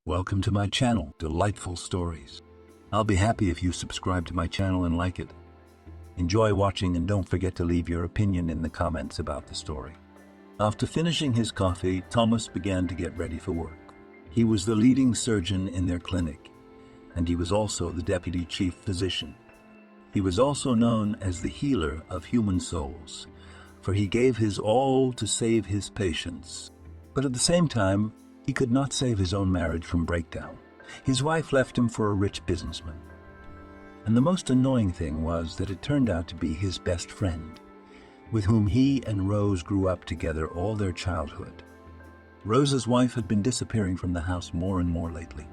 Welcome to my channel, Delightful Stories. I'll be happy if you subscribe to my channel and like it. Enjoy watching and don't forget to leave your opinion in the comments about the story. After finishing his coffee, Thomas began to get ready for work. He was the leading surgeon in their clinic, and he was also the deputy chief physician. He was also known as the healer of human souls, for he gave his all to save his patients. But at the same time, he could not save his own marriage from breakdown. His wife left him for a rich businessman. And the most annoying thing was that it turned out to be his best friend, with whom he and Rose grew up together all their childhood. Rose's wife had been disappearing from the house more and more lately.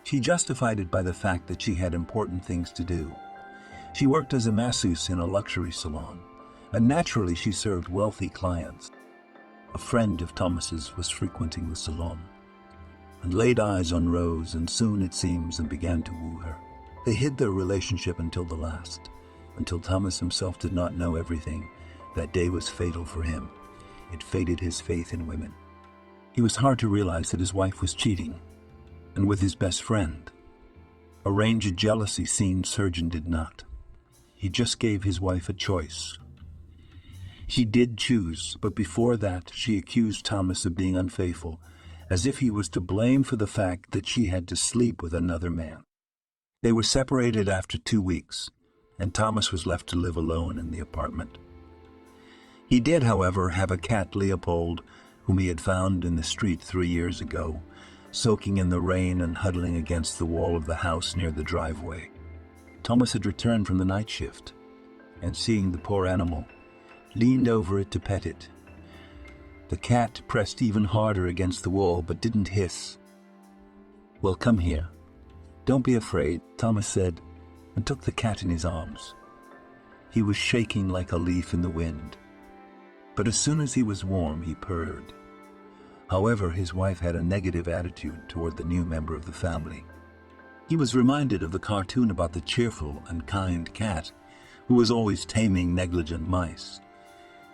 She justified it by the fact that she had important things to do. She worked as a masseuse in a luxury salon, and naturally she served wealthy clients. A friend of Thomas's was frequenting the salon, and laid eyes on Rose, and soon, it seems, and began to woo her. They hid their relationship until the last, until Thomas himself did not know everything. That day was fatal for him. It faded his faith in women. He was hard to realize that his wife was cheating, and with his best friend. Arrange a jealousy scene surgeon did not. He just gave his wife a choice. She did choose, but before that she accused Thomas of being unfaithful, as if he was to blame for the fact that she had to sleep with another man. They were separated after 2 weeks, and Thomas was left to live alone in the apartment. He did, however, have a cat, Leopold, whom he had found in the street 3 years ago, soaking in the rain and huddling against the wall of the house near the driveway. Thomas had returned from the night shift, and seeing the poor animal, leaned over it to pet it. The cat pressed even harder against the wall, but didn't hiss. "Well, come here. Don't be afraid," Thomas said, and took the cat in his arms. He was shaking like a leaf in the wind, but as soon as he was warm, he purred. However, his wife had a negative attitude toward the new member of the family. He was reminded of the cartoon about the cheerful and kind cat who was always taming negligent mice.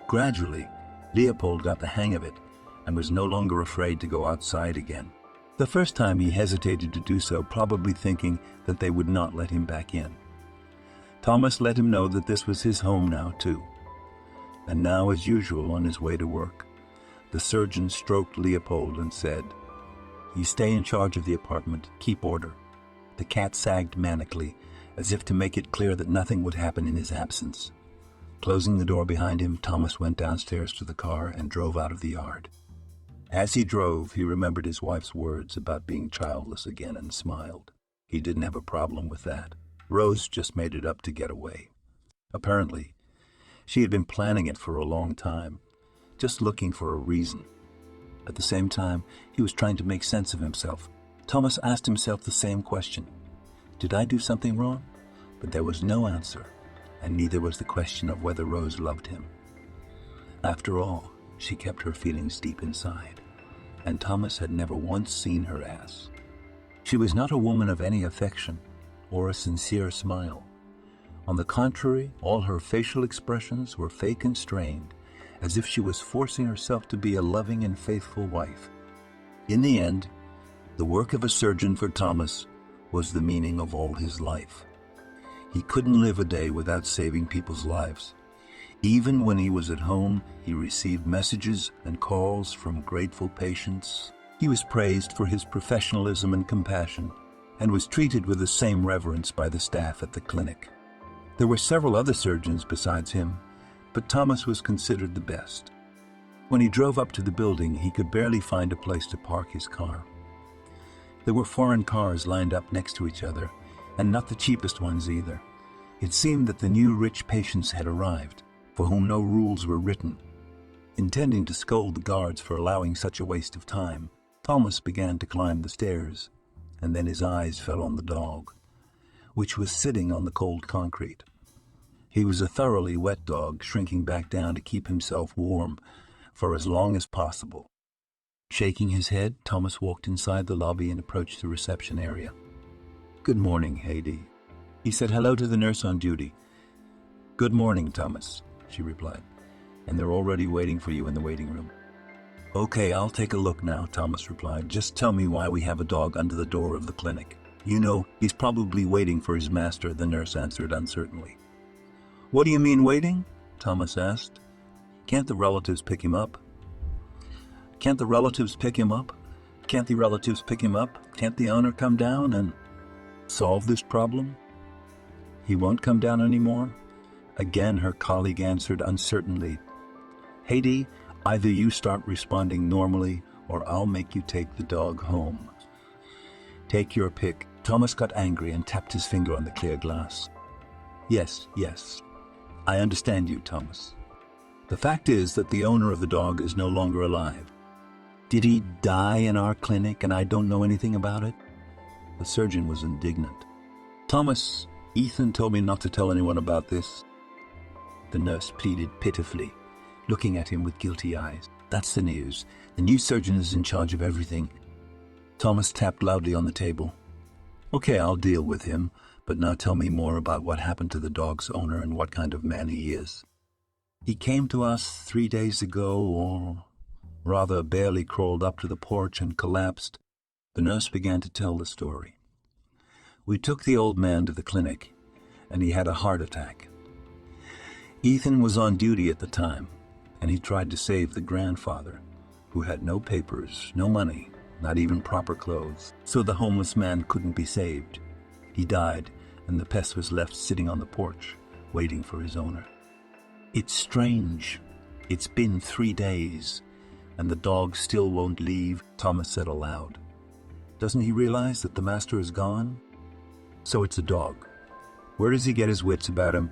Gradually, Leopold got the hang of it and was no longer afraid to go outside again. The first time he hesitated to do so, probably thinking that they would not let him back in. Thomas let him know that this was his home now too. And now, as usual, on his way to work, the surgeon stroked Leopold and said, "You stay in charge of the apartment, keep order." The cat sagged manically, as if to make it clear that nothing would happen in his absence. Closing the door behind him, Thomas went downstairs to the car and drove out of the yard. As he drove, he remembered his wife's words about being childless again and smiled. He didn't have a problem with that. Rose just made it up to get away. Apparently, she had been planning it for a long time, just looking for a reason. At the same time, he was trying to make sense of himself. Thomas asked himself the same question. Did I do something wrong? But there was no answer, and neither was the question of whether Rose loved him. After all, she kept her feelings deep inside, and Thomas had never once seen her ass. She was not a woman of any affection or a sincere smile. On the contrary, all her facial expressions were fake and strained, as if she was forcing herself to be a loving and faithful wife. In the end, the work of a surgeon for Thomas was the meaning of all his life. He couldn't live a day without saving people's lives. Even when he was at home, he received messages and calls from grateful patients. He was praised for his professionalism and compassion, and was treated with the same reverence by the staff at the clinic. There were several other surgeons besides him, but Thomas was considered the best. When he drove up to the building, he could barely find a place to park his car. There were foreign cars lined up next to each other, and not the cheapest ones either. It seemed that the new rich patients had arrived, for whom no rules were written. Intending to scold the guards for allowing such a waste of time, Thomas began to climb the stairs, and then his eyes fell on the dog, which was sitting on the cold concrete. He was a thoroughly wet dog, shrinking back down to keep himself warm for as long as possible. Shaking his head, Thomas walked inside the lobby and approached the reception area. "Good morning, Heidi." He said hello to the nurse on duty. "Good morning, Thomas," she replied, "and they're already waiting for you in the waiting room." Okay, I'll take a look now, Thomas replied. Just tell me why we have a dog under the door of the clinic. You know, he's probably waiting for his master, the nurse answered uncertainly. What do you mean waiting? Thomas asked. Can't the relatives pick him up? Can't the relatives pick him up? Can't the relatives pick him up? Can't the owner come down and solve this problem? He won't come down anymore? Again, her colleague answered uncertainly. Haiti, either you start responding normally or I'll make you take the dog home. Take your pick. Thomas got angry and tapped his finger on the clear glass. Yes, yes. I understand you, Thomas. The fact is that the owner of the dog is no longer alive. Did he die in our clinic and I don't know anything about it? The surgeon was indignant. Thomas, Ethan told me not to tell anyone about this. The nurse pleaded pitifully, looking at him with guilty eyes. That's the news. The new surgeon is in charge of everything. Thomas tapped loudly on the table. Okay, I'll deal with him, but now tell me more about what happened to the dog's owner and what kind of man he is. He came to us 3 days ago, or rather barely crawled up to the porch and collapsed. The nurse began to tell the story. We took the old man to the clinic, and he had a heart attack. Ethan was on duty at the time, and he tried to save the grandfather, who had no papers, no money, not even proper clothes, so the homeless man couldn't be saved. He died, and the pest was left sitting on the porch, waiting for his owner. It's strange. It's been 3 days, and the dog still won't leave, Thomas said aloud. Doesn't he realize that the master is gone? So it's a dog. Where does he get his wits about him?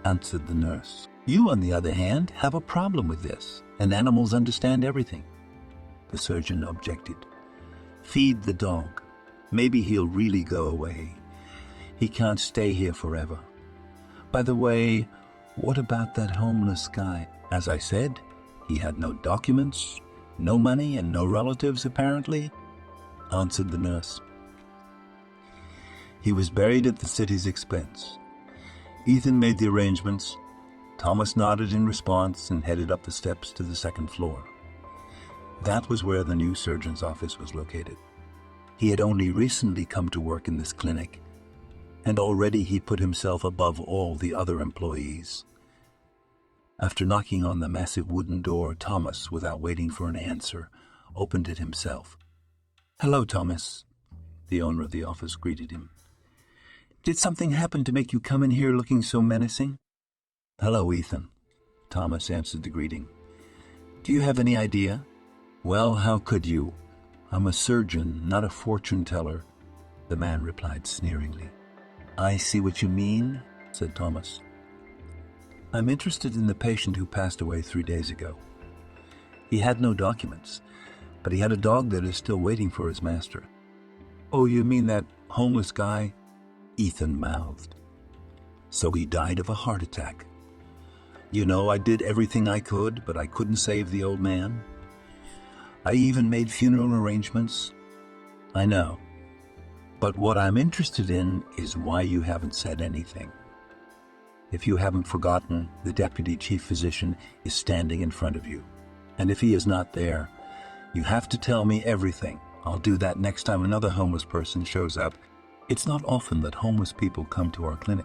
Answered the nurse. You, on the other hand, have a problem with this, and animals understand everything. The surgeon objected. Feed the dog. Maybe he'll really go away. He can't stay here forever. By the way, what about that homeless guy? As I said, he had no documents, no money, and no relatives, apparently, answered the nurse. He was buried at the city's expense. Ethan made the arrangements. Thomas nodded in response and headed up the steps to the second floor. That was where the new surgeon's office was located. He had only recently come to work in this clinic, and already he put himself above all the other employees. After knocking on the massive wooden door, Thomas, without waiting for an answer, opened it himself. Hello, Thomas, the owner of the office greeted him. Did something happen to make you come in here looking so menacing? Hello, Ethan, Thomas answered the greeting. Do you have any idea? Well, how could you? I'm a surgeon, not a fortune teller, the man replied sneeringly. I see what you mean, said Thomas. I'm interested in the patient who passed away 3 days ago. He had no documents, but he had a dog that is still waiting for his master. Oh, you mean that homeless guy? Ethan mouthed. So he died of a heart attack. You know, I did everything I could, but I couldn't save the old man. I even made funeral arrangements. I know. But what I'm interested in is why you haven't said anything. If you haven't forgotten, the deputy chief physician is standing in front of you. And if he is not there, you have to tell me everything. I'll do that next time another homeless person shows up. It's not often that homeless people come to our clinic,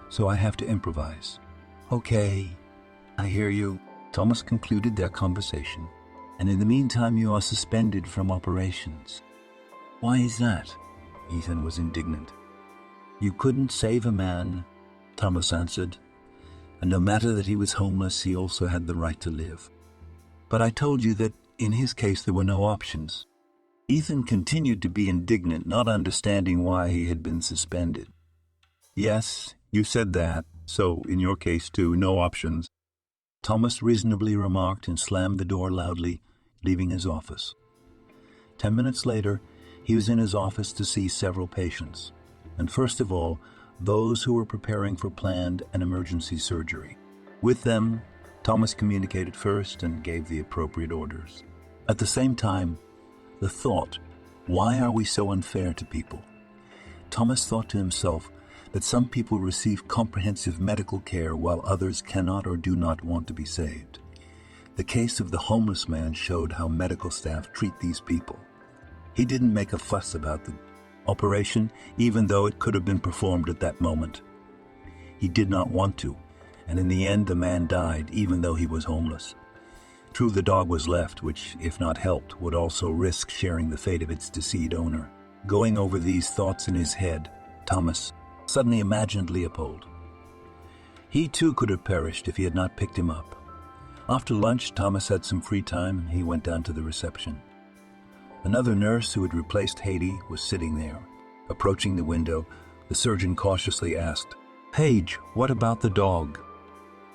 so I have to improvise. Okay, I hear you. Thomas concluded their conversation, and in the meantime you are suspended from operations. Why is that? Ethan was indignant. You couldn't save a man, Thomas answered, and no matter that he was homeless, he also had the right to live. But I told you that in his case there were no options. Ethan continued to be indignant, not understanding why he had been suspended. Yes, you said that, so in your case too, no options, Thomas reasonably remarked and slammed the door loudly, leaving his office. 10 minutes later, he was in his office to see several patients, and first of all, those who were preparing for planned and emergency surgery. With them, Thomas communicated first and gave the appropriate orders. At the same time, the thought, why are we so unfair to people? Thomas thought to himself that some people receive comprehensive medical care while others cannot or do not want to be saved. The case of the homeless man showed how medical staff treat these people. He didn't make a fuss about the operation, even though it could have been performed at that moment. He did not want to, and in the end the man died even though he was homeless. True, the dog was left, which, if not helped, would also risk sharing the fate of its deceased owner. Going over these thoughts in his head, Thomas suddenly imagined Leopold. He too could have perished if he had not picked him up. After lunch, Thomas had some free time and he went down to the reception. Another nurse who had replaced Haiti was sitting there. Approaching the window, the surgeon cautiously asked, "Paige, what about the dog?"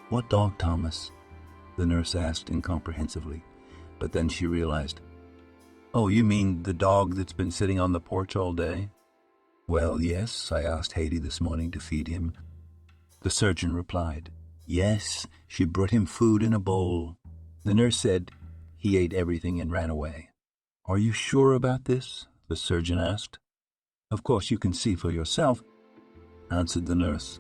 "What dog, Thomas?" the nurse asked incomprehensively, but then she realized. "Oh, you mean the dog that's been sitting on the porch all day?" "Well, yes, I asked Haiti this morning to feed him." The surgeon replied, "Yes, she brought him food in a bowl." The nurse said, "He ate everything and ran away." "Are you sure about this?" the surgeon asked. "Of course you can see for yourself," answered the nurse.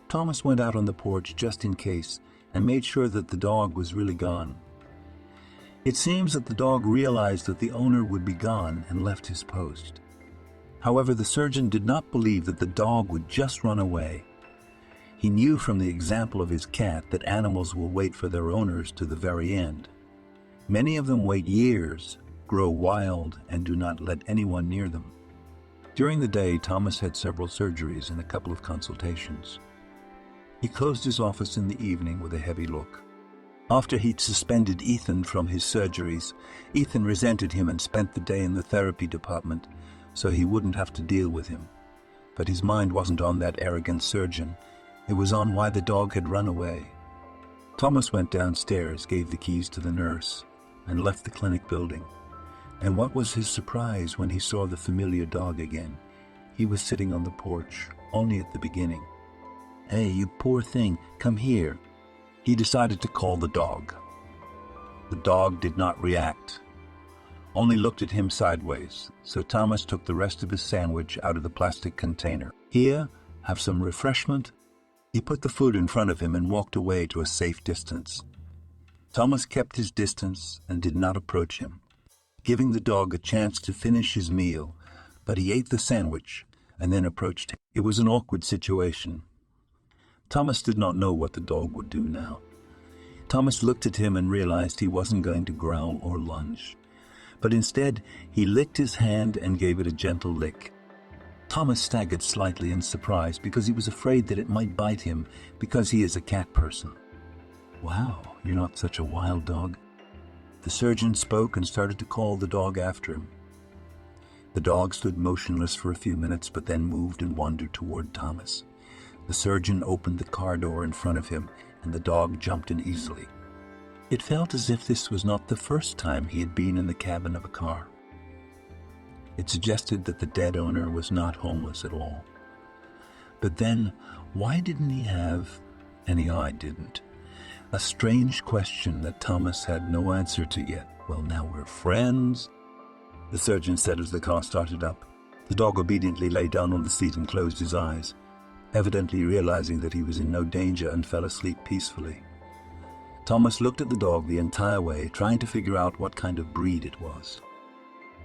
Thomas went out on the porch just in case and made sure that the dog was really gone. It seems that the dog realized that the owner would be gone and left his post. However, the surgeon did not believe that the dog would just run away. He knew from the example of his cat that animals will wait for their owners to the very end. Many of them wait years, grow wild, and do not let anyone near them. During the day, Thomas had several surgeries and a couple of consultations. He closed his office in the evening with a heavy look. After he'd suspended Ethan from his surgeries, Ethan resented him and spent the day in the therapy department so he wouldn't have to deal with him. But his mind wasn't on that arrogant surgeon. It was on why the dog had run away. Thomas went downstairs, gave the keys to the nurse, and left the clinic building. And what was his surprise when he saw the familiar dog again? He was sitting on the porch, only at the beginning. "Hey, you poor thing, come here." He decided to call the dog. The dog did not react, only looked at him sideways, so Thomas took the rest of his sandwich out of the plastic container. "Here, have some refreshment." He put the food in front of him and walked away to a safe distance. Thomas kept his distance and did not approach him, giving the dog a chance to finish his meal, but he ate the sandwich and then approached him. It was an awkward situation. Thomas did not know what the dog would do now. Thomas looked at him and realized he wasn't going to growl or lunge, but instead he licked his hand and gave it a gentle lick. Thomas staggered slightly in surprise because he was afraid that it might bite him because he is a cat person. "Wow, you're not such a wild dog." The surgeon spoke and started to call the dog after him. The dog stood motionless for a few minutes but then moved and wandered toward Thomas. The surgeon opened the car door in front of him and the dog jumped in easily. It felt as if this was not the first time he had been in the cabin of a car. It suggested that the dead owner was not homeless at all. But then, why didn't he have any I didn't? A strange question that Thomas had no answer to yet. "Well, now we're friends," the surgeon said as the car started up. The dog obediently lay down on the seat and closed his eyes, evidently realizing that he was in no danger, and fell asleep peacefully. Thomas looked at the dog the entire way, trying to figure out what kind of breed it was.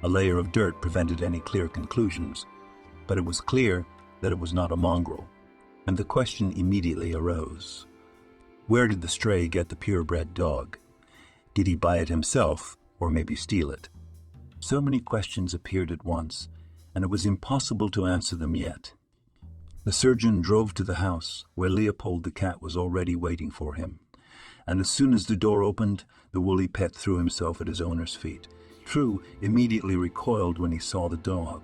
A layer of dirt prevented any clear conclusions, but it was clear that it was not a mongrel, and the question immediately arose. Where did the stray get the purebred dog? Did he buy it himself, or maybe steal it? So many questions appeared at once, and it was impossible to answer them yet. The surgeon drove to the house, where Leopold the cat was already waiting for him, and as soon as the door opened, the woolly pet threw himself at his owner's feet. True immediately recoiled when he saw the dog.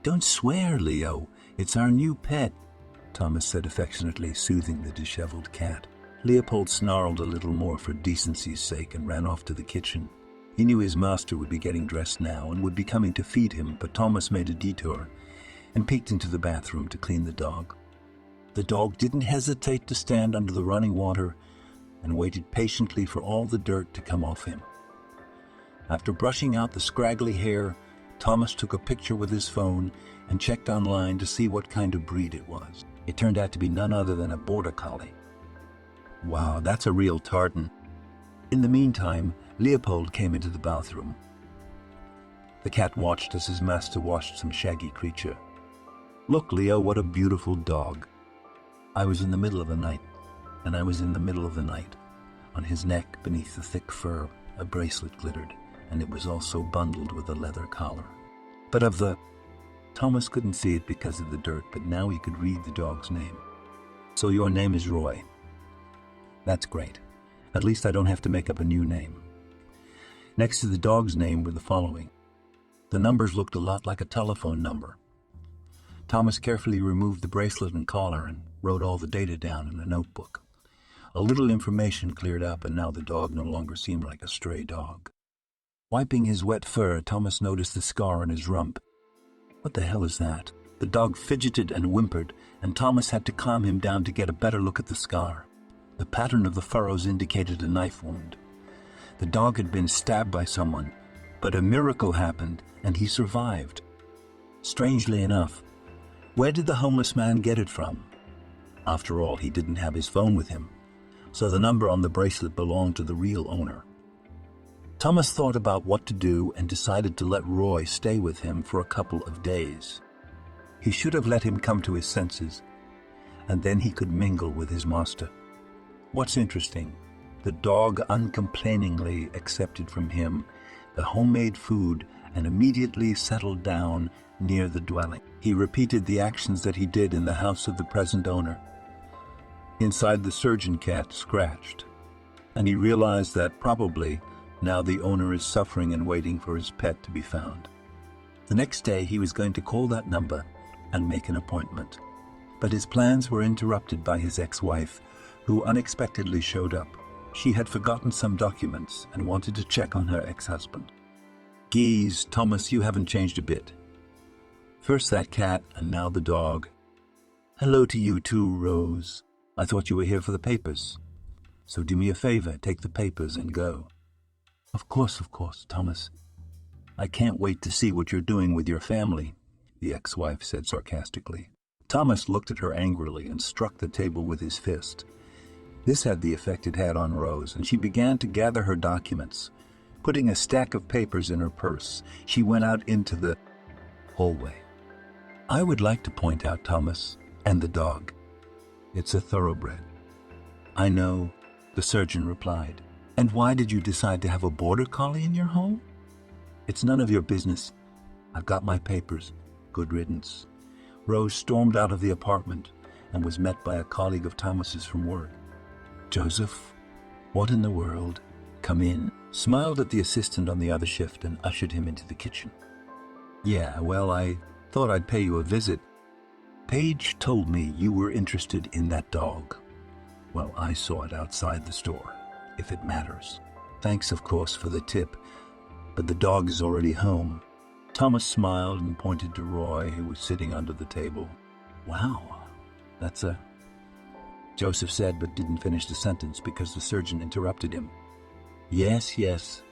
"Don't swear, Leo. It's our new pet," Thomas said affectionately, soothing the disheveled cat. Leopold snarled a little more for decency's sake and ran off to the kitchen. He knew his master would be getting dressed now and would be coming to feed him, but Thomas made a detour and peeked into the bathroom to clean the dog. The dog didn't hesitate to stand under the running water and waited patiently for all the dirt to come off him. After brushing out the scraggly hair, Thomas took a picture with his phone and checked online to see what kind of breed it was. It turned out to be none other than a border collie. "Wow, that's a real tartan," In the meantime, Leopold came into the bathroom. The cat watched as his master washed some shaggy creature. "Look, Leo, what a beautiful dog." I was in the middle of the night, and I was in the middle of the night. On his neck, beneath the thick fur, a bracelet glittered, and it was also bundled with a leather collar. But of the... Thomas couldn't see it because of the dirt, but now he could read the dog's name. "So your name is Roy." "That's great. At least I don't have to make up a new name." Next to the dog's name were the following. The numbers looked a lot like a telephone number. Thomas carefully removed the bracelet and collar and wrote all the data down in a notebook. A little information cleared up, and now the dog no longer seemed like a stray dog. Wiping his wet fur, Thomas noticed the scar on his rump. "What the hell is that?" The dog fidgeted and whimpered, and Thomas had to calm him down to get a better look at the scar. The pattern of the furrows indicated a knife wound. The dog had been stabbed by someone, but a miracle happened, and he survived. Strangely enough, where did the homeless man get it from? After all, he didn't have his phone with him, so the number on the bracelet belonged to the real owner. Thomas thought about what to do and decided to let Roy stay with him for a couple of days. He should have let him come to his senses, and then he could mingle with his master. What's interesting, the dog uncomplainingly accepted from him the homemade food and immediately settled down near the dwelling. He repeated the actions that he did in the house of the present owner. Inside, the surgeon cat scratched, and he realized that probably now the owner is suffering and waiting for his pet to be found. The next day, he was going to call that number and make an appointment. But his plans were interrupted by his ex-wife, who unexpectedly showed up. She had forgotten some documents and wanted to check on her ex-husband. "Geez, Thomas, you haven't changed a bit. First that cat, and now the dog." "Hello to you too, Rose. I thought you were here for the papers. So do me a favor, take the papers and go." Of course, Thomas. I can't wait to see what you're doing with your family," the ex-wife said sarcastically. Thomas looked at her angrily and struck the table with his fist. This had the effect it had on Rose, and she began to gather her documents. Putting a stack of papers in her purse, she went out into the hallway. "I would like to point out Thomas and the dog. It's a thoroughbred." "I know," the surgeon replied. "And why did you decide to have a border collie in your home?" "It's none of your business. I've got my papers. Good riddance." Rose stormed out of the apartment and was met by a colleague of Thomas's from work. "Joseph, what in the world? Come in," smiled at the assistant on the other shift and ushered him into the kitchen. "Yeah, well, I thought I'd pay you a visit. Paige told me you were interested in that dog. Well, I saw it outside the store, if it matters. Thanks, of course, for the tip, but the dog is already home." Thomas smiled and pointed to Roy, who was sitting under the table. "Wow, that's a..." Joseph said, but didn't finish the sentence because the surgeon interrupted him. Yes,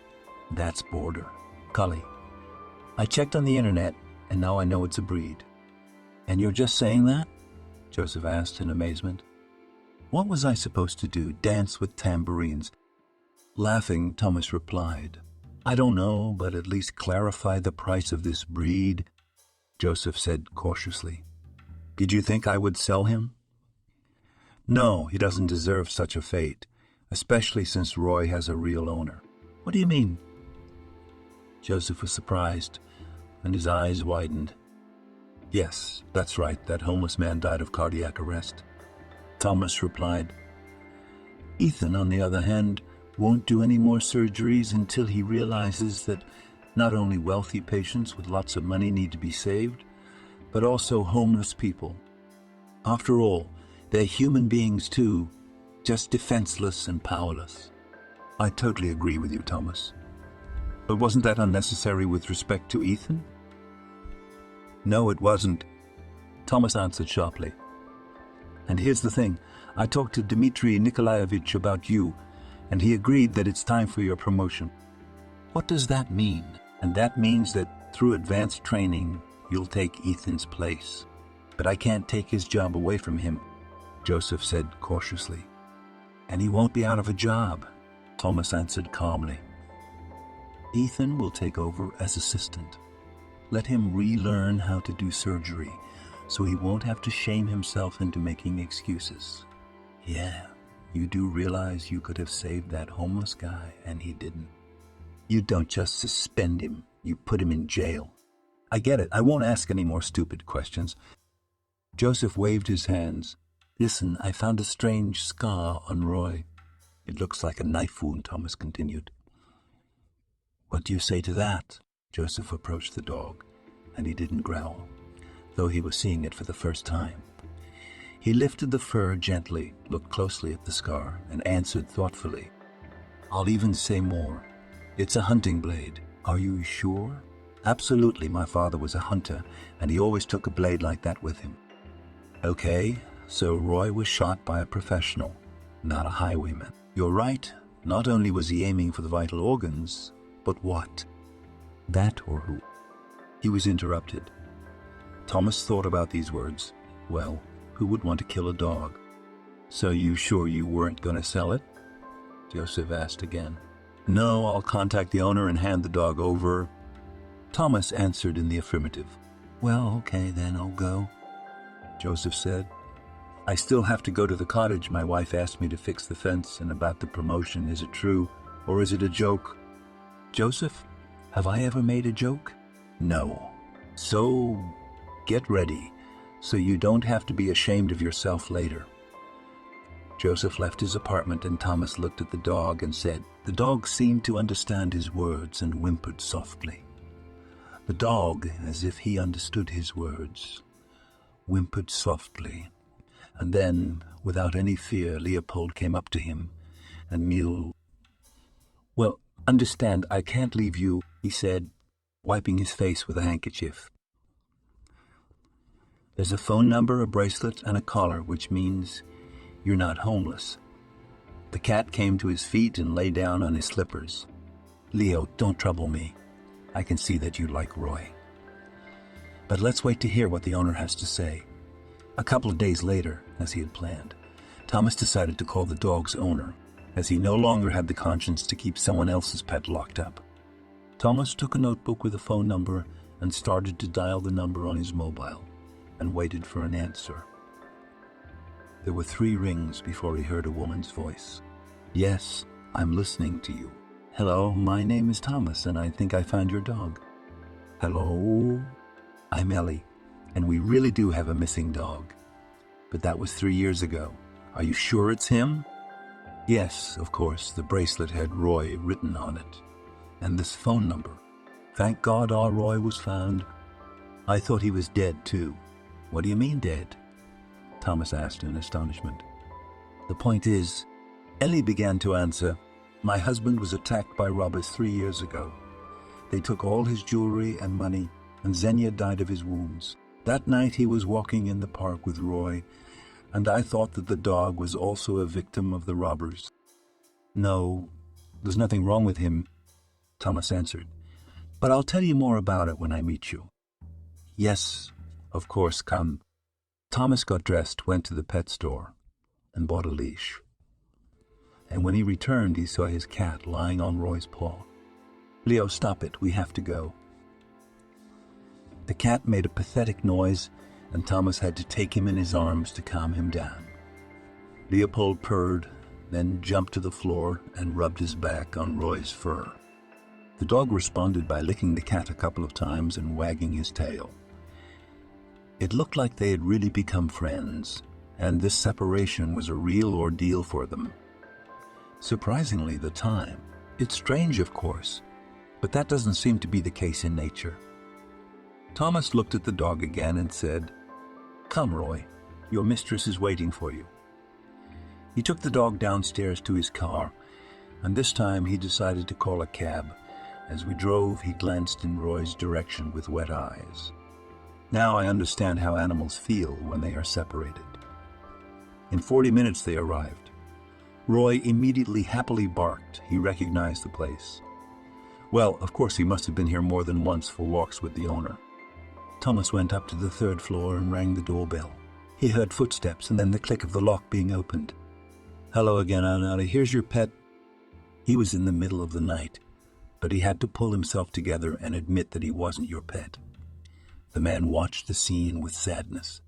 that's border collie. I checked on the internet, and now I know it's a breed." "And you're just saying that?" Joseph asked in amazement. "What was I supposed to do, dance with tambourines?" Laughing, Thomas replied, "I don't know, but at least clarify the price of this breed," Joseph said cautiously. "Did you think I would sell him?" "No, he doesn't deserve such a fate, especially since Roy has a real owner." "What do you mean?" Joseph was surprised, and his eyes widened. "Yes, that's right, that homeless man died of cardiac arrest," Thomas replied. "Ethan, on the other hand, won't do any more surgeries until he realizes that not only wealthy patients with lots of money need to be saved, but also homeless people. After all, they're human beings too, just defenseless and powerless." "I totally agree with you, Thomas. But wasn't that unnecessary with respect to Ethan?" "No, it wasn't," Thomas answered sharply. "And here's the thing. I talked to Dmitry Nikolaevich about you, and he agreed that it's time for your promotion." "What does that mean?" "And that means that through advanced training, you'll take Ethan's place. But I can't take his job away from him," Joseph said cautiously. "And he won't be out of a job," Thomas answered calmly. Ethan will take over as assistant. Let him relearn how to do surgery so he won't have to shame himself into making excuses. Yeah, you do realize you could have saved that homeless guy and he didn't. You don't just suspend him, you put him in jail. I get it, I won't ask any more stupid questions. Joseph waved his hands. Listen, I found a strange scar on Roy. It looks like a knife wound, Thomas continued. What do you say to that? Joseph approached the dog, and he didn't growl, though he was seeing it for the first time. He lifted the fur gently, looked closely at the scar, and answered thoughtfully. I'll even say more. It's a hunting blade. Are you sure? Absolutely, my father was a hunter, and he always took a blade like that with him. Okay, so Roy was shot by a professional, not a highwayman. You're right, not only was he aiming for the vital organs, but what? That or who? He was interrupted. Thomas thought about these words. Well, who would want to kill a dog? So you sure you weren't going to sell it? Joseph asked again. No, I'll contact the owner and hand the dog over. Thomas answered in the affirmative. Well, okay, then I'll go, Joseph said. I still have to go to the cottage. My wife asked me to fix the fence, and about the promotion. Is it true, or is it a joke? Joseph, have I ever made a joke? No. So, get ready, so you don't have to be ashamed of yourself later. Joseph left his apartment, and Thomas looked at the dog and said, the dog seemed to understand his words and whimpered softly. The dog, as if he understood his words, whimpered softly. And then, without any fear, Leopold came up to him and mewed. Well, understand, I can't leave you, he said, wiping his face with a handkerchief. There's a phone number, a bracelet, and a collar, which means you're not homeless. The cat came to his feet and lay down on his slippers. Leo, don't trouble me. I can see that you like Roy. But let's wait to hear what the owner has to say. A couple of days later, as he had planned, Thomas decided to call the dog's owner, as he no longer had the conscience to keep someone else's pet locked up. Thomas took a notebook with a phone number and started to dial the number on his mobile, and waited for an answer. There were 3 rings before he heard a woman's voice. Yes, I'm listening to you. Hello, my name is Thomas, and I think I found your dog. Hello, I'm Ellie, and we really do have a missing dog. But that was 3 years ago. Are you sure it's him? Yes, of course, the bracelet had Roy written on it. And this phone number. Thank God our Roy was found. I thought he was dead, too. What do you mean dead? Thomas asked in astonishment. The point is, Ellie began to answer, my husband was attacked by robbers 3 years ago. They took all his jewelry and money, and Xenia died of his wounds. That night he was walking in the park with Roy, and I thought that the dog was also a victim of the robbers. No, there's nothing wrong with him, Thomas answered, but I'll tell you more about it when I meet you. Yes, of course, come. Thomas got dressed, went to the pet store, and bought a leash. And when he returned, he saw his cat lying on Roy's paw. Leo, stop it, we have to go. The cat made a pathetic noise, and Thomas had to take him in his arms to calm him down. Leopold purred, then jumped to the floor and rubbed his back on Roy's fur. The dog responded by licking the cat a couple of times and wagging his tail. It looked like they had really become friends, and this separation was a real ordeal for them. Surprisingly, the time. It's strange, of course, but that doesn't seem to be the case in nature. Thomas looked at the dog again and said, Come, Roy, your mistress is waiting for you. He took the dog downstairs to his car, and this time he decided to call a cab. As we drove, he glanced in Roy's direction with wet eyes. Now I understand how animals feel when they are separated. In 40 minutes they arrived. Roy immediately happily barked. He recognized the place. Well, of course he must have been here more than once for walks with the owner. Thomas went up to the 3rd floor and rang the doorbell. He heard footsteps and then the click of the lock being opened. Hello again, Anna. Here's your pet. He was in the middle of the night, but he had to pull himself together and admit that he wasn't your pet. The man watched the scene with sadness,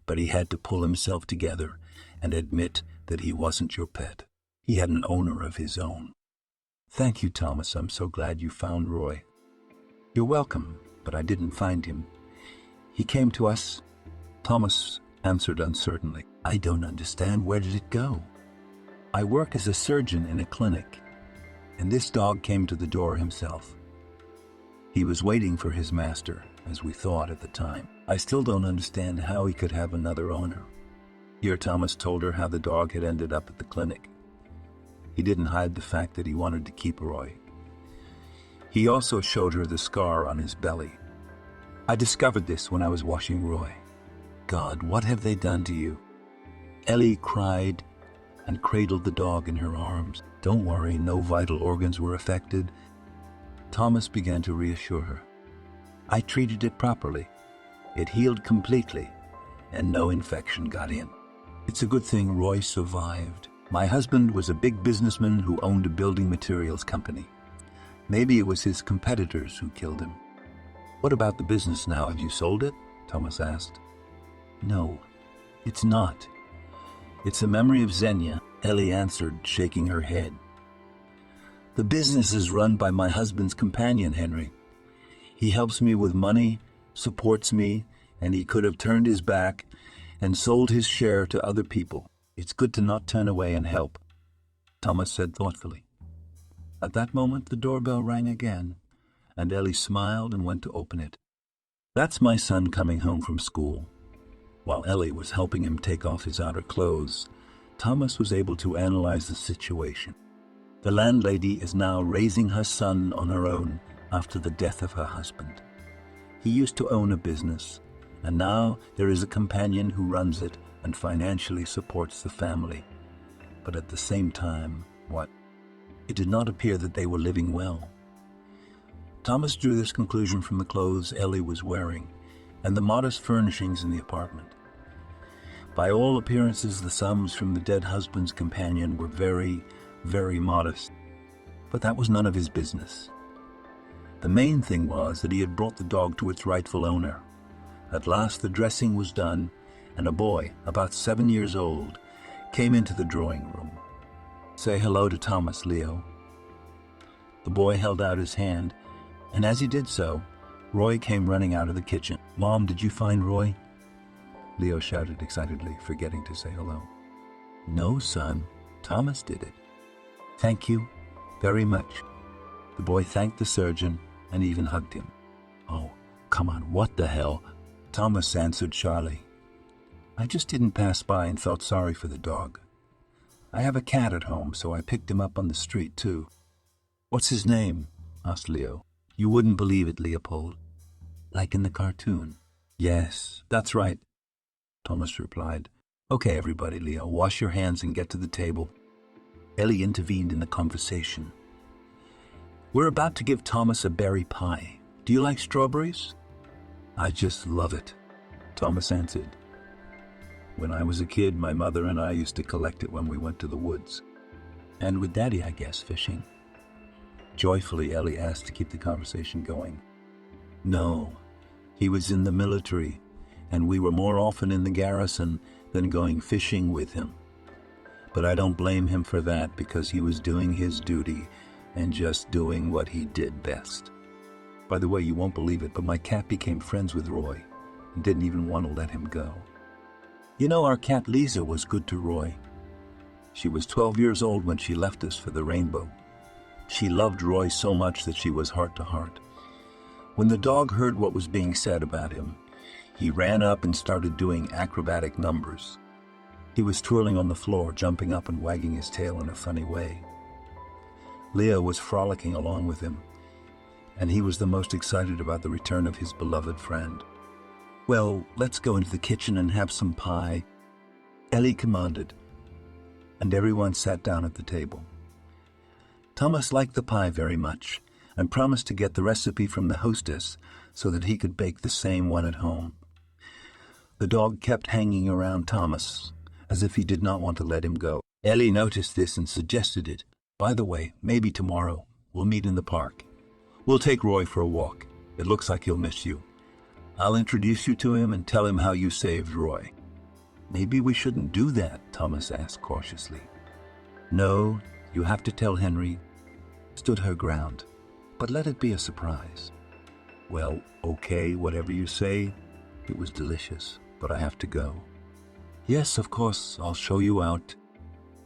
but he had to pull himself together and admit that he wasn't your pet. He had an owner of his own. Thank you, Thomas. I'm so glad you found Roy. You're welcome, but I didn't find him. He came to us. Thomas answered uncertainly. I don't understand. Where did it go? I work as a surgeon in a clinic, and this dog came to the door himself. He was waiting for his master, as we thought at the time. I still don't understand how he could have another owner. Here Thomas told her how the dog had ended up at the clinic. He didn't hide the fact that he wanted to keep Roy. He also showed her the scar on his belly. I discovered this when I was washing Roy. God, what have they done to you? Ellie cried and cradled the dog in her arms. Don't worry, no vital organs were affected. Thomas began to reassure her. I treated it properly. It healed completely, and no infection got in. It's a good thing Roy survived. My husband was a big businessman who owned a building materials company. Maybe it was his competitors who killed him. What about the business now? Have you sold it? Thomas asked. No, it's not. It's a memory of Xenia, Ellie answered, shaking her head. The business is run by my husband's companion, Henry. He helps me with money, supports me, and he could have turned his back and sold his share to other people. It's good to not turn away and help, Thomas said thoughtfully. At that moment, the doorbell rang again, and Ellie smiled and went to open it. That's my son coming home from school. While Ellie was helping him take off his outer clothes, Thomas was able to analyze the situation. The landlady is now raising her son on her own after the death of her husband. He used to own a business, and now there is a companion who runs it and financially supports the family. But at the same time, it did not appear that they were living well. Thomas drew this conclusion from the clothes Ellie was wearing and the modest furnishings in the apartment. By all appearances, the sums from the dead husband's companion were very, very modest. But that was none of his business. The main thing was that he had brought the dog to its rightful owner. At last the dressing was done, and a boy, about 7 years old, came into the drawing room. Say hello to Thomas, Leo. The boy held out his hand, and as he did so, Roy came running out of the kitchen. Mom, did you find Roy? Leo shouted excitedly, forgetting to say hello. No, son. Thomas did it. Thank you very much. The boy thanked the surgeon and even hugged him. Oh, come on, what the hell? Thomas answered shyly. I just didn't pass by and felt sorry for the dog. I have a cat at home, so I picked him up on the street, too. What's his name? Asked Leo. You wouldn't believe it, Leopold. Like in the cartoon. Yes, that's right, Thomas replied. Okay, everybody, Leo, wash your hands and get to the table. Ellie intervened in the conversation. We're about to give Thomas a berry pie. Do you like strawberries? I just love it, Thomas answered. When I was a kid, my mother and I used to collect it when we went to the woods. And with Daddy, I guess, fishing. Joyfully, Ellie asked to keep the conversation going. No, he was in the military, and we were more often in the garrison than going fishing with him. But I don't blame him for that, because he was doing his duty and just doing what he did best. By the way, you won't believe it, but my cat became friends with Roy and didn't even want to let him go. You know, our cat Lisa was good to Roy. She was 12 years old when she left us for the rainbow. She loved Roy so much that she was heart to heart. When the dog heard what was being said about him, he ran up and started doing acrobatic numbers. He was twirling on the floor, jumping up and wagging his tail in a funny way. Leo was frolicking along with him, and he was the most excited about the return of his beloved friend. Well, let's go into the kitchen and have some pie, Ellie commanded, and everyone sat down at the table. Thomas liked the pie very much and promised to get the recipe from the hostess so that he could bake the same one at home. The dog kept hanging around Thomas, as if he did not want to let him go. Ellie noticed this and suggested it. By the way, maybe tomorrow we'll meet in the park. We'll take Roy for a walk. It looks like he'll miss you. I'll introduce you to him and tell him how you saved Roy." "Maybe we shouldn't do that," Thomas asked cautiously. "No, you have to tell Henry," stood her ground. "But let it be a surprise." "Well, okay, whatever you say. It was delicious, but I have to go." "Yes, of course, I'll show you out."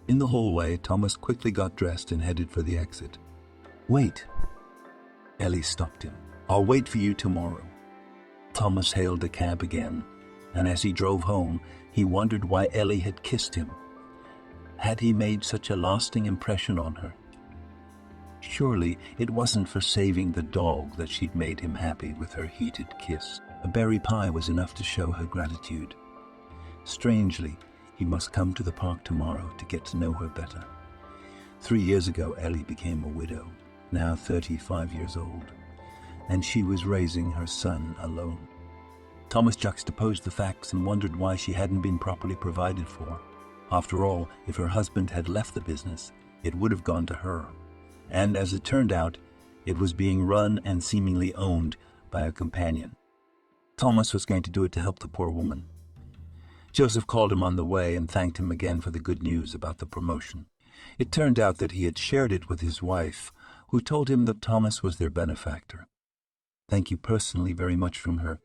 In the hallway, Thomas quickly got dressed and headed for the exit. "Wait." Ellie stopped him. "I'll wait for you tomorrow." Thomas hailed a cab again, and as he drove home, he wondered why Ellie had kissed him. Had he made such a lasting impression on her? Surely it wasn't for saving the dog that she'd made him happy with her heated kiss. A berry pie was enough to show her gratitude. Strangely, he must come to the park tomorrow to get to know her better. 3 years ago, Ellie became a widow, now 35 years old, and she was raising her son alone. Thomas juxtaposed the facts and wondered why she hadn't been properly provided for. After all, if her husband had left the business, it would have gone to her. And as it turned out, it was being run and seemingly owned by a companion. Thomas was going to do it to help the poor woman. Joseph called him on the way and thanked him again for the good news about the promotion. It turned out that he had shared it with his wife, who told him that Thomas was their benefactor. "Thank you personally very much from her,"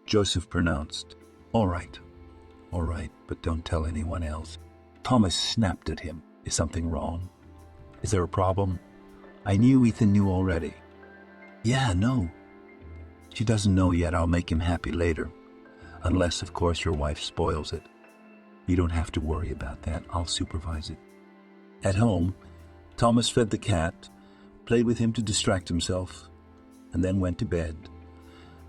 Joseph pronounced. All right, but don't tell anyone else." Thomas snapped at him. "Is something wrong? Is there a problem?" "I knew Ethan knew already." "Yeah, no. She doesn't know yet. I'll make him happy later. Unless, of course, your wife spoils it. You don't have to worry about that. I'll supervise it." At home, Thomas fed the cat, played with him to distract himself, and then went to bed.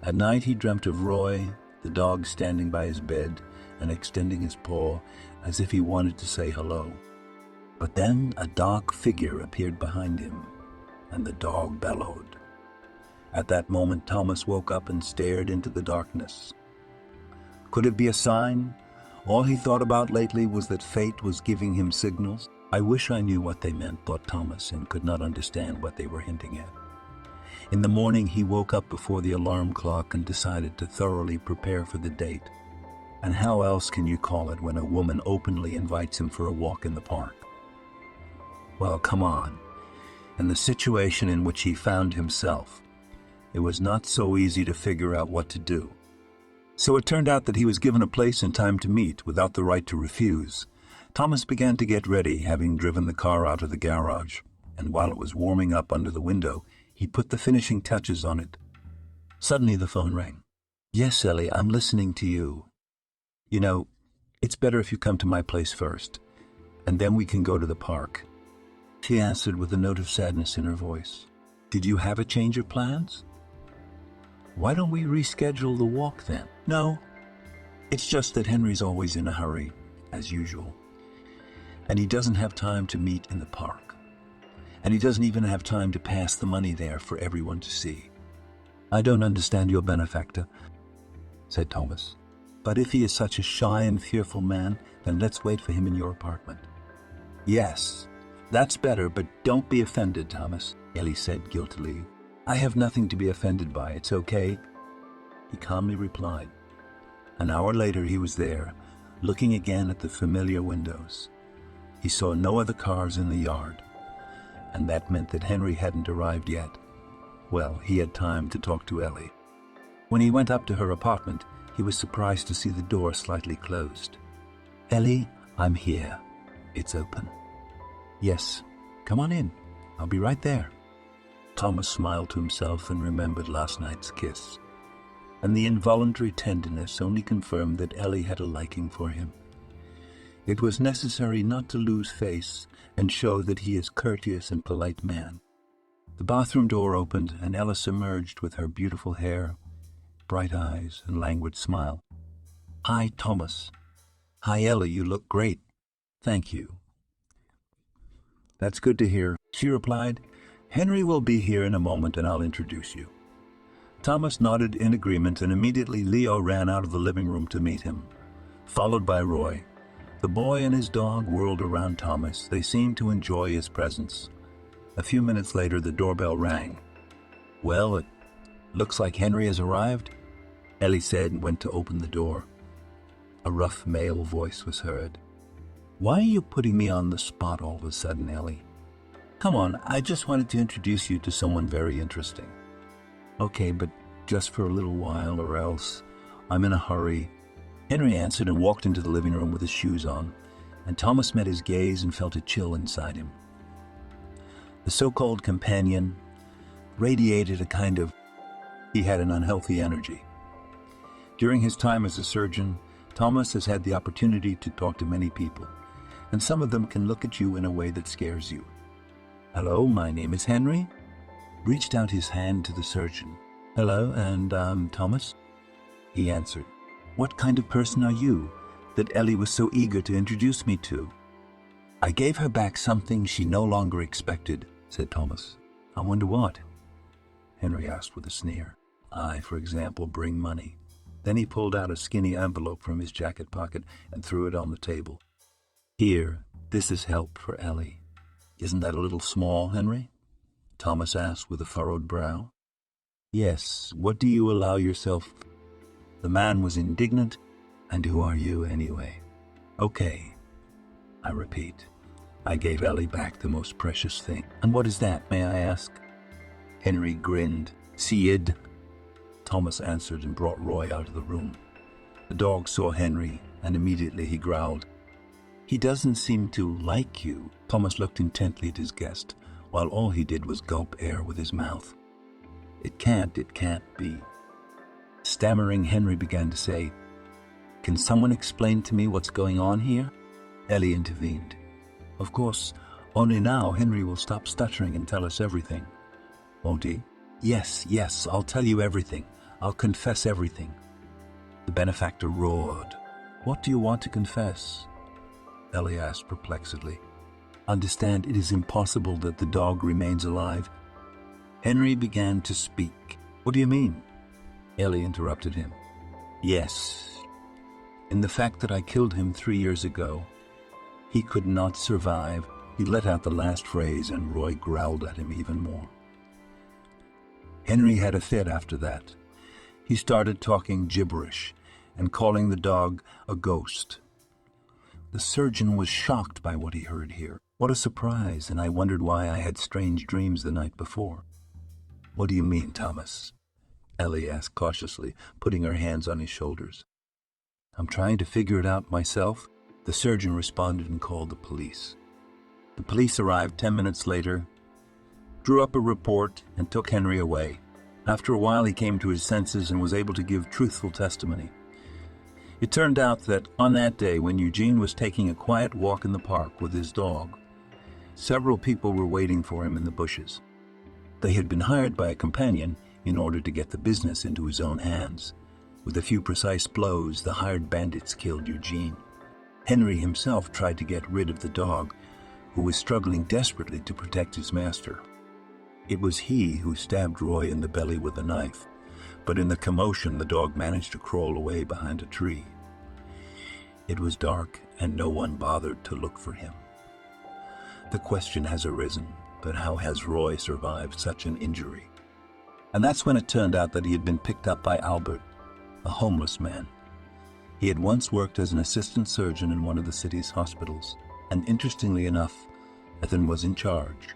At night he dreamt of Roy, the dog, standing by his bed and extending his paw as if he wanted to say hello. But then a dark figure appeared behind him, and the dog bellowed. At that moment, Thomas woke up and stared into the darkness. Could it be a sign? All he thought about lately was that fate was giving him signals. "I wish I knew what they meant," thought Thomas, and could not understand what they were hinting at. In the morning, he woke up before the alarm clock and decided to thoroughly prepare for the date. And how else can you call it when a woman openly invites him for a walk in the park? Well, come on. In the situation in which he found himself, it was not so easy to figure out what to do. So it turned out that he was given a place and time to meet without the right to refuse. Thomas began to get ready, having driven the car out of the garage, and while it was warming up under the window, he put the finishing touches on it. Suddenly the phone rang. "Yes, Ellie, I'm listening to you. You know, it's better if you come to my place first, and then we can go to the park." She answered with a note of sadness in her voice. "Did you have a change of plans?" "Why don't we reschedule the walk then?" "No, it's just that Henry's always in a hurry, as usual. And he doesn't have time to meet in the park. And he doesn't even have time to pass the money there for everyone to see." "I don't understand your benefactor," said Thomas. "But if he is such a shy and fearful man, then let's wait for him in your apartment." "Yes, that's better, but don't be offended, Thomas," Ellie said guiltily. "I have nothing to be offended by. It's okay," he calmly replied. An hour later he was there, looking again at the familiar windows. He saw no other cars in the yard, and that meant that Henry hadn't arrived yet. Well, he had time to talk to Ellie. When he went up to her apartment, he was surprised to see the door slightly closed. "Ellie, I'm here. It's open." "Yes, come on in. I'll be right there." Thomas smiled to himself and remembered last night's kiss, and the involuntary tenderness only confirmed that Ellie had a liking for him. It was necessary not to lose face and show that he is a courteous and polite man. The bathroom door opened, and Ellis emerged with her beautiful hair, bright eyes, and languid smile. "Hi, Thomas." "Hi, Ellie, you look great." "Thank you." "That's good to hear," she replied. "Henry will be here in a moment, and I'll introduce you." Thomas nodded in agreement, and immediately Leo ran out of the living room to meet him, followed by Roy. The boy and his dog whirled around Thomas. They seemed to enjoy his presence. A few minutes later, the doorbell rang. "Well, it looks like Henry has arrived," Ellie said and went to open the door. A rough male voice was heard. "Why are you putting me on the spot all of a sudden, Ellie? Come on, I just wanted to introduce you to someone very interesting." "Okay, but just for a little while, or else I'm in a hurry," Henry answered and walked into the living room with his shoes on, and Thomas met his gaze and felt a chill inside him. The so-called companion radiated a kind of... he had an unhealthy energy. During his time as a surgeon, Thomas has had the opportunity to talk to many people, and some of them can look at you in a way that scares you. "Hello, my name is Henry," reached out his hand to the surgeon. "Hello, and I'm Thomas," he answered. "What kind of person are you that Ellie was so eager to introduce me to?" "I gave her back something she no longer expected," said Thomas. "I wonder what?" Henry asked with a sneer. "I, for example, bring money." Then he pulled out a skinny envelope from his jacket pocket and threw it on the table. "Here, this is help for Ellie." "Isn't that a little small, Henry?" Thomas asked with a furrowed brow. "Yes, what do you allow yourself?" The man was indignant. "And who are you, anyway?" "Okay, I repeat, I gave Ellie back the most precious thing." "And what is that, may I ask?" Henry grinned. "Sid," Thomas answered and brought Roy out of the room. The dog saw Henry, and immediately he growled. "He doesn't seem to like you." Thomas looked intently at his guest, while all he did was gulp air with his mouth. It can't be." Stammering, Henry began to say, "Can someone explain to me what's going on here?" Ellie intervened. "Of course, only now Henry will stop stuttering and tell us everything. Won't he?" Yes, I'll tell you everything. I'll confess everything." The benefactor roared. "What do you want to confess?" Ellie asked perplexedly. "Understand, it is impossible that the dog remains alive." Henry began to speak. "What do you mean?" Ellie interrupted him. "Yes, in the fact that I killed him 3 years ago. He could not survive." He let out the last phrase, and Roy growled at him even more. Henry had a fit after that. He started talking gibberish and calling the dog a ghost. The surgeon was shocked by what he heard here. What a surprise, and I wondered why I had strange dreams the night before. "What do you mean, Thomas?" Ellie asked cautiously, putting her hands on his shoulders. "I'm trying to figure it out myself." The surgeon responded and called the police. The police arrived 10 minutes later, drew up a report, and took Henry away. After a while, he came to his senses and was able to give truthful testimony. It turned out that on that day, when Eugene was taking a quiet walk in the park with his dog, several people were waiting for him in the bushes. They had been hired by a companion in order to get the business into his own hands. With a few precise blows, the hired bandits killed Eugene. Henry himself tried to get rid of the dog, who was struggling desperately to protect his master. It was he who stabbed Roy in the belly with a knife, but in the commotion the dog managed to crawl away behind a tree. It was dark and no one bothered to look for him. The question has arisen, but how has Roy survived such an injury? And that's when it turned out that he had been picked up by Albert, a homeless man. He had once worked as an assistant surgeon in one of the city's hospitals, and interestingly enough, Ethan was in charge.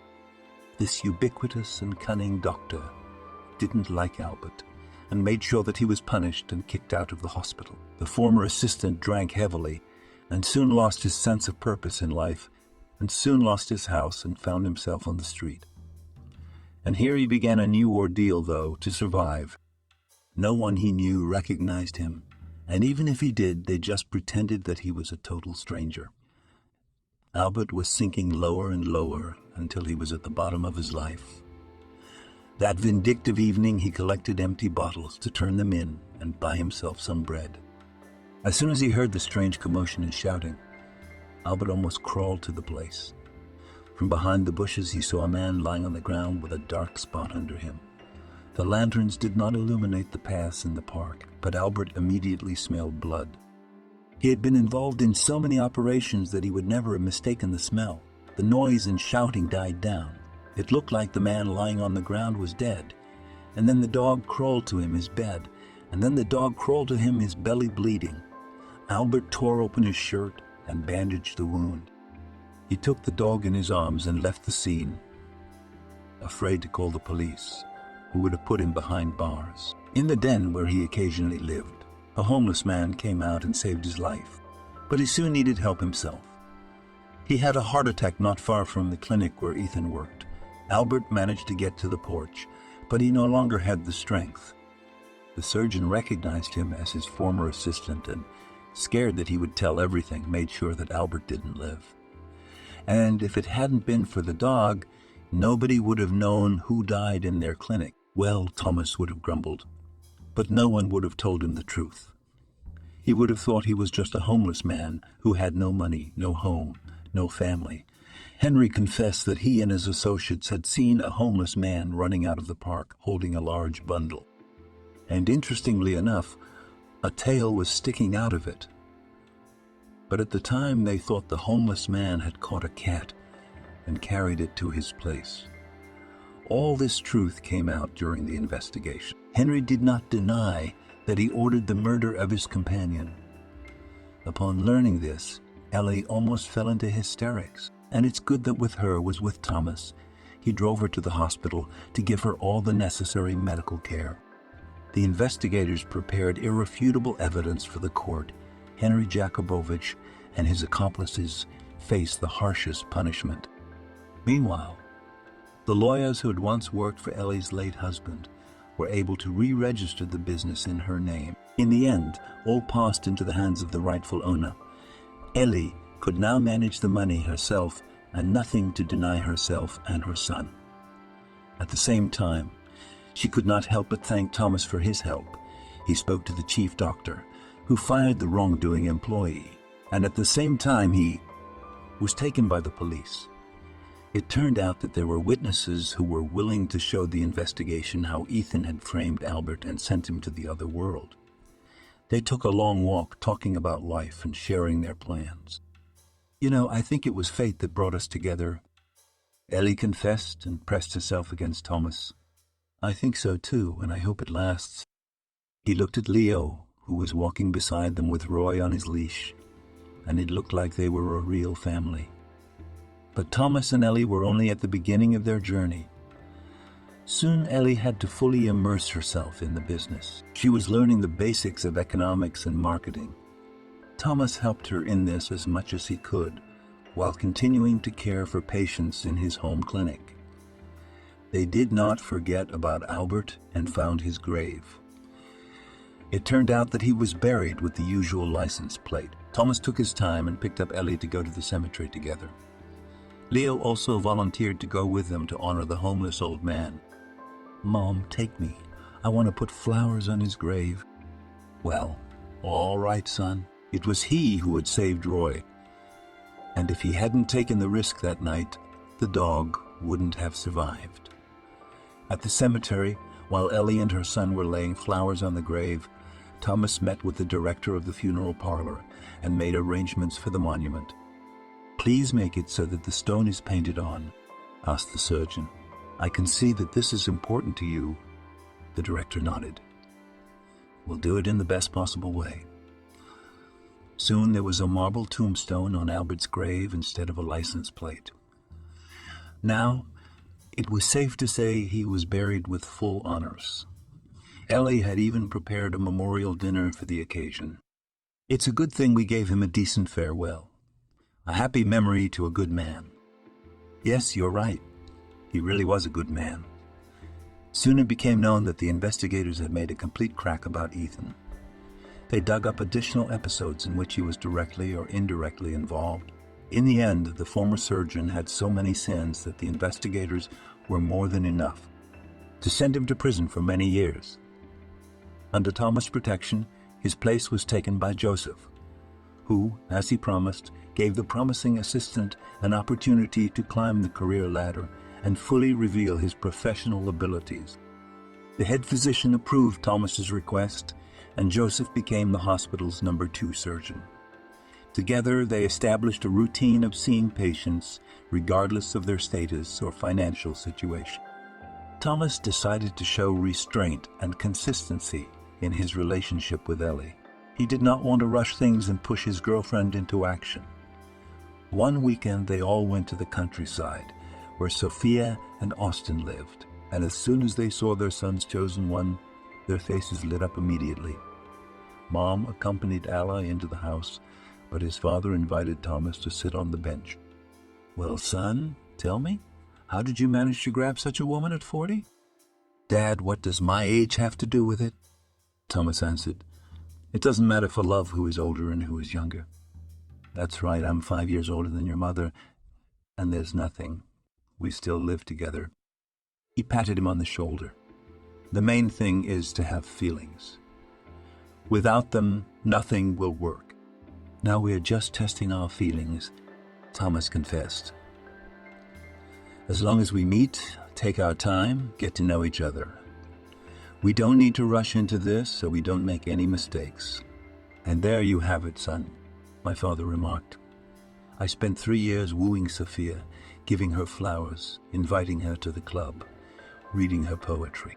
This ubiquitous and cunning doctor didn't like Albert and made sure that he was punished and kicked out of the hospital. The former assistant drank heavily and soon lost his sense of purpose in life, and soon lost his house and found himself on the street. And here he began a new ordeal, though, to survive. No one he knew recognized him, and even if he did, they just pretended that he was a total stranger. Albert was sinking lower and lower until he was at the bottom of his life. That vindictive evening, he collected empty bottles to turn them in and buy himself some bread. As soon as he heard the strange commotion and shouting, Albert almost crawled to the place. From behind the bushes, he saw a man lying on the ground with a dark spot under him. The lanterns did not illuminate the paths in the park, but Albert immediately smelled blood. He had been involved in so many operations that he would never have mistaken the smell. The noise and shouting died down. It looked like the man lying on the ground was dead, and then the dog crawled to him, his bed, and then the dog crawled to him, his belly bleeding. Albert tore open his shirt and bandaged the wound. He took the dog in his arms and left the scene, afraid to call the police, who would have put him behind bars. In the den where he occasionally lived, a homeless man came out and saved his life, but he soon needed help himself. He had a heart attack not far from the clinic where Ethan worked. Albert managed to get to the porch, but he no longer had the strength. The surgeon recognized him as his former assistant and, scared that he would tell everything, made sure that Albert didn't live. And if it hadn't been for the dog, nobody would have known who died in their clinic. Well, Thomas would have grumbled, but no one would have told him the truth. He would have thought he was just a homeless man who had no money, no home, no family. Henry confessed that he and his associates had seen a homeless man running out of the park holding a large bundle. And interestingly enough, a tail was sticking out of it. But at the time they thought the homeless man had caught a cat and carried it to his place. All this truth came out during the investigation. Henry did not deny that he ordered the murder of his companion. Upon learning this, Ellie almost fell into hysterics, and it's good that with her was with Thomas. He drove her to the hospital to give her all the necessary medical care. The investigators prepared irrefutable evidence for the court. Henry Jakubowicz and his accomplices faced the harshest punishment. Meanwhile, the lawyers who had once worked for Ellie's late husband were able to re-register the business in her name. In the end, all passed into the hands of the rightful owner. Ellie could now manage the money herself and nothing to deny herself and her son. At the same time, she could not help but thank Thomas for his help. He spoke to the chief doctor, who fired the wrongdoing employee, and at the same time he was taken by the police. It turned out that there were witnesses who were willing to show the investigation how Ethan had framed Albert and sent him to the other world. They took a long walk talking about life and sharing their plans. I think it was fate that brought us together. Ellie confessed and pressed herself against Thomas. I think so too, and I hope it lasts. He looked at Leo, who was walking beside them with Roy on his leash, and it looked like they were a real family. But Thomas and Ellie were only at the beginning of their journey. Soon Ellie had to fully immerse herself in the business. She was learning the basics of economics and marketing. Thomas helped her in this as much as he could, while continuing to care for patients in his home clinic. They did not forget about Albert and found his grave. It turned out that he was buried with the usual license plate. Thomas took his time and picked up Ellie to go to the cemetery together. Leo also volunteered to go with them to honor the homeless old man. "Mom, take me. I want to put flowers on his grave." Well, all right, son. It was he who had saved Roy. And if he hadn't taken the risk that night, the dog wouldn't have survived. At the cemetery, while Ellie and her son were laying flowers on the grave, Thomas met with the director of the funeral parlor and made arrangements for the monument. "Please make it so that the stone is painted on," asked the surgeon. "I can see that this is important to you." The director nodded. "We'll do it in the best possible way." Soon there was a marble tombstone on Albert's grave instead of a license plate. Now, it was safe to say he was buried with full honors. Ellie had even prepared a memorial dinner for the occasion. It's a good thing we gave him a decent farewell. A happy memory to a good man. Yes, you're right. He really was a good man. Soon it became known that the investigators had made a complete crack about Ethan. They dug up additional episodes in which he was directly or indirectly involved. In the end, the former surgeon had so many sins that the investigators were more than enough to send him to prison for many years. Under Thomas' protection, his place was taken by Joseph, who, as he promised, gave the promising assistant an opportunity to climb the career ladder and fully reveal his professional abilities. The head physician approved Thomas's request, and Joseph became the hospital's number 2 surgeon. Together, they established a routine of seeing patients regardless of their status or financial situation. Thomas decided to show restraint and consistency in his relationship with Ellie. He did not want to rush things and push his girlfriend into action. One weekend, they all went to the countryside, where Sophia and Austin lived, and as soon as they saw their son's chosen one, their faces lit up immediately. Mom accompanied Ella into the house, but his father invited Thomas to sit on the bench. "Well, son, tell me, how did you manage to grab such a woman at 40? "Dad, what does my age have to do with it?" Thomas answered. "It doesn't matter for love who is older and who is younger." "That's right, I'm 5 years older than your mother, and there's nothing. We still live together." He patted him on the shoulder. "The main thing is to have feelings. Without them, nothing will work." "Now we're just testing our feelings," Thomas confessed. "As long as we meet, take our time, get to know each other. We don't need to rush into this so we don't make any mistakes." "And there you have it, son," my father remarked. "I spent 3 years wooing Sophia, giving her flowers, inviting her to the club, reading her poetry."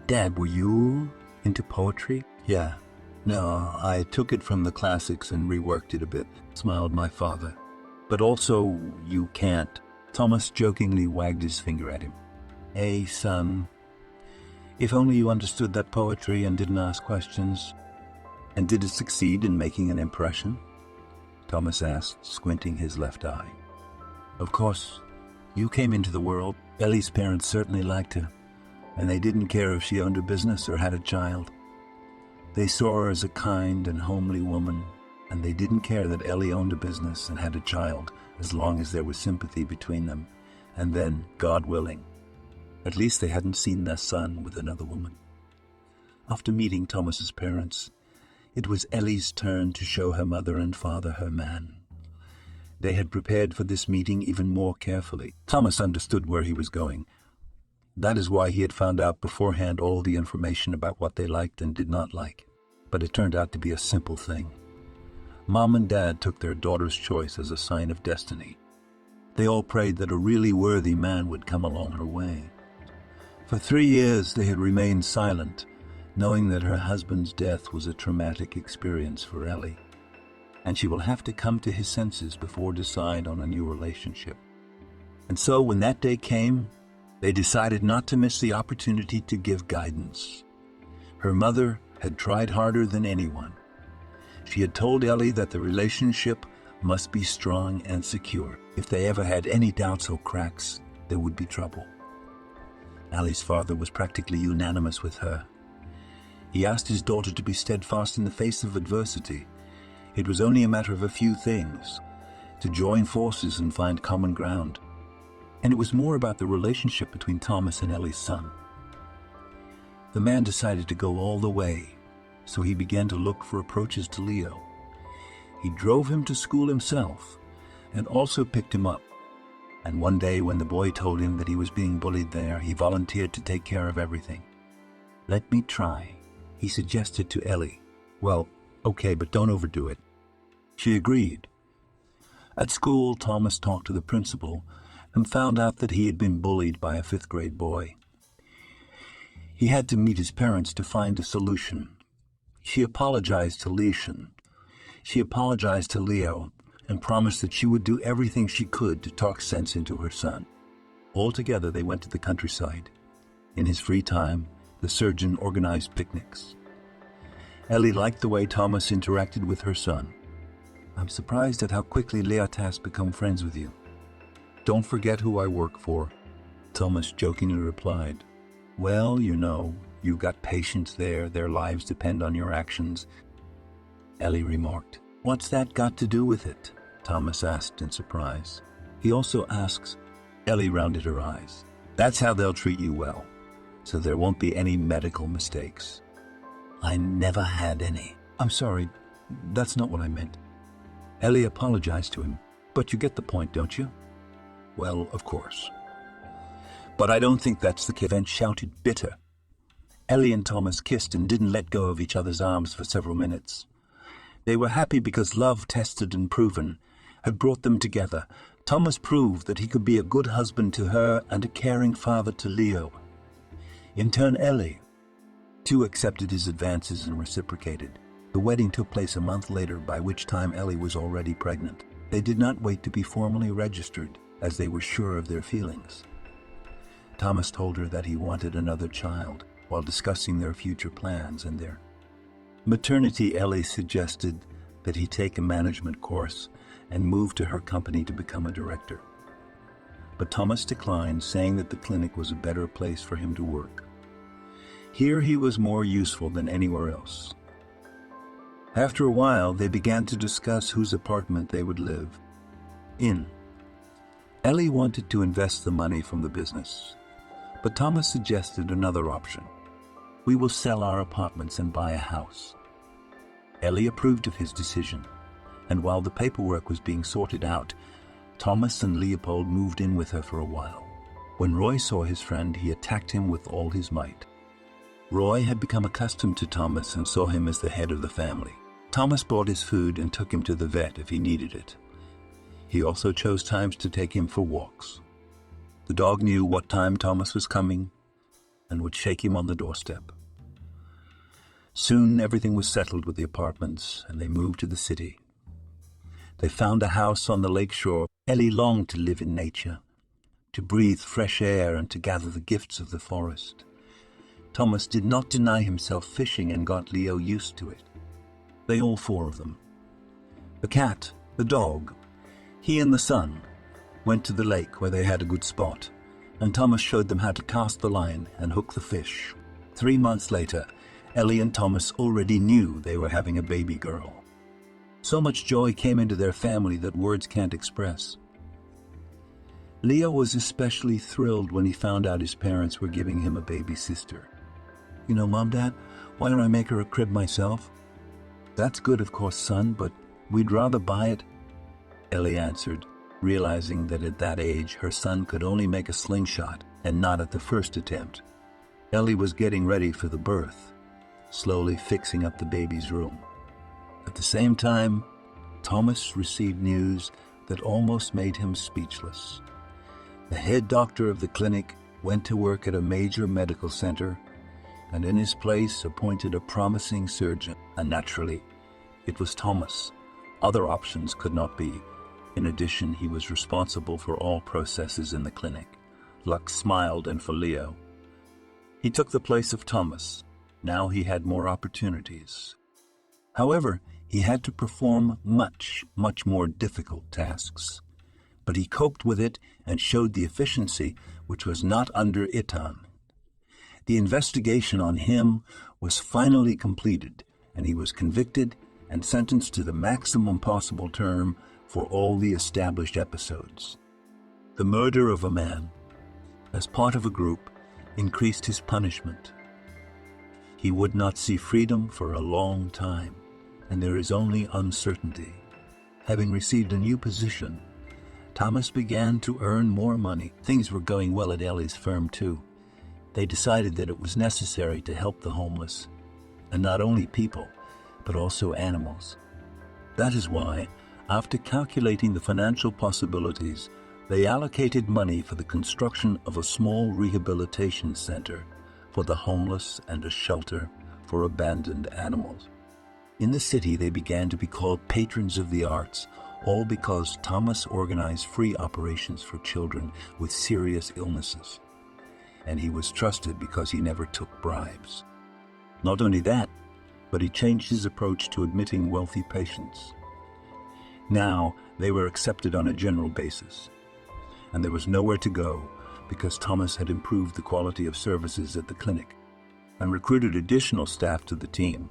"Dad, were you into poetry?" "Yeah. No, I took it from the classics and reworked it a bit," smiled my father. "But also, you can't." Thomas jokingly wagged his finger at him. "Hey, son, if only you understood that poetry and didn't ask questions." "And did it succeed in making an impression?" Thomas asked, squinting his left eye. "Of course, you came into the world. Ellie's parents certainly liked her, and they didn't care if she owned a business or had a child. They saw her as a kind and homely woman, and they didn't care that Ellie owned a business and had a child, as long as there was sympathy between them, and then, God willing, at least they hadn't seen their son with another woman." After meeting Thomas's parents, it was Ellie's turn to show her mother and father her man. They had prepared for this meeting even more carefully. Thomas understood where he was going. That is why he had found out beforehand all the information about what they liked and did not like. But it turned out to be a simple thing. Mom and Dad took their daughter's choice as a sign of destiny. They all prayed that a really worthy man would come along her way. For 3 years they had remained silent, knowing that her husband's death was a traumatic experience for Ellie, and she will have to come to his senses before decide on a new relationship. And so when that day came, they decided not to miss the opportunity to give guidance. Her mother had tried harder than anyone. She had told Ellie that the relationship must be strong and secure. If they ever had any doubts or cracks, there would be trouble. Ellie's father was practically unanimous with her. He asked his daughter to be steadfast in the face of adversity. It was only a matter of a few things, to join forces and find common ground. And it was more about the relationship between Thomas and Ellie's son. The man decided to go all the way, so he began to look for approaches to Leo. He drove him to school himself and also picked him up. And one day when the boy told him that he was being bullied there, he volunteered to take care of everything. "Let me try," he suggested to Ellie. "Well, okay, but don't overdo it." She agreed. At school, Thomas talked to the principal and found out that he had been bullied by a 5th-grade boy. He had to meet his parents to find a solution. She apologized to Leo and promised that she would do everything she could to talk sense into her son. Altogether, they went to the countryside. In his free time, the surgeon organized picnics. Ellie liked the way Thomas interacted with her son. "I'm surprised at how quickly Leot has become friends with you." "Don't forget who I work for," Thomas jokingly replied. "Well, you know, you've got patients there. Their lives depend on your actions," Ellie remarked. "What's that got to do with it?" Thomas asked in surprise. "He also asks," Ellie rounded her eyes. "That's how they'll treat you well, so there won't be any medical mistakes." "I never had any." "I'm sorry, that's not what I meant." Ellie apologized to him. "But you get the point, don't you?" "Well, of course. But I don't think that's the case," Vent shouted, bitter. Ellie and Thomas kissed and didn't let go of each other's arms for several minutes. They were happy because love, tested and proven, had brought them together. Thomas proved that he could be a good husband to her and a caring father to Leo. In turn, Ellie, too, accepted his advances and reciprocated. The wedding took place a month later, by which time Ellie was already pregnant. They did not wait to be formally registered, as they were sure of their feelings. Thomas told her that he wanted another child, while discussing their future plans and their maternity. Ellie suggested that he take a management course and move to her company to become a director. But Thomas declined, saying that the clinic was a better place for him to work. Here he was more useful than anywhere else. After a while, they began to discuss whose apartment they would live in. Ellie wanted to invest the money from the business, but Thomas suggested another option. We will sell our apartments and buy a house. Ellie approved of his decision, and while the paperwork was being sorted out, Thomas and Leopold moved in with her for a while. When Roy saw his friend, he attacked him with all his might. Roy had become accustomed to Thomas and saw him as the head of the family. Thomas bought his food and took him to the vet if he needed it. He also chose times to take him for walks. The dog knew what time Thomas was coming and would shake him on the doorstep. Soon everything was settled with the apartments, and they moved to the city. They found a house on the lake shore. Ellie longed to live in nature, to breathe fresh air and to gather the gifts of the forest. Thomas did not deny himself fishing and got Leo used to it. They all four of them, the cat, the dog, he and the son, went to the lake where they had a good spot, and Thomas showed them how to cast the line and hook the fish. 3 months later, Ellie and Thomas already knew they were having a baby girl. So much joy came into their family that words can't express. Leo was especially thrilled when he found out his parents were giving him a baby sister. You know, Mom, Dad, why don't I make her a crib myself? That's good, of course, son, but we'd rather buy it, Ellie answered, realizing that at that age her son could only make a slingshot and not at the first attempt. Ellie was getting ready for the birth, slowly fixing up the baby's room. At the same time, Thomas received news that almost made him speechless. The head doctor of the clinic went to work at a major medical center, and in his place appointed a promising surgeon. And naturally, it was Thomas. Other options could not be. In addition, he was responsible for all processes in the clinic. Luck smiled, and for Leo, he took the place of Thomas. Now he had more opportunities. However, he had to perform much more difficult tasks. But he coped with it and showed the efficiency which was not under Itan. The investigation on him was finally completed, and he was convicted and sentenced to the maximum possible term for all the established episodes. The murder of a man, as part of a group, increased his punishment. He would not see freedom for a long time, and there is only uncertainty. Having received a new position, Thomas began to earn more money. Things were going well at Ellie's firm too. They decided that it was necessary to help the homeless, and not only people, but also animals. That is why, after calculating the financial possibilities, they allocated money for the construction of a small rehabilitation center for the homeless and a shelter for abandoned animals. In the city, they began to be called patrons of the arts, all because Thomas organized free operations for children with serious illnesses. And he was trusted because he never took bribes. Not only that, but he changed his approach to admitting wealthy patients. Now, they were accepted on a general basis, and there was nowhere to go because Thomas had improved the quality of services at the clinic and recruited additional staff to the team.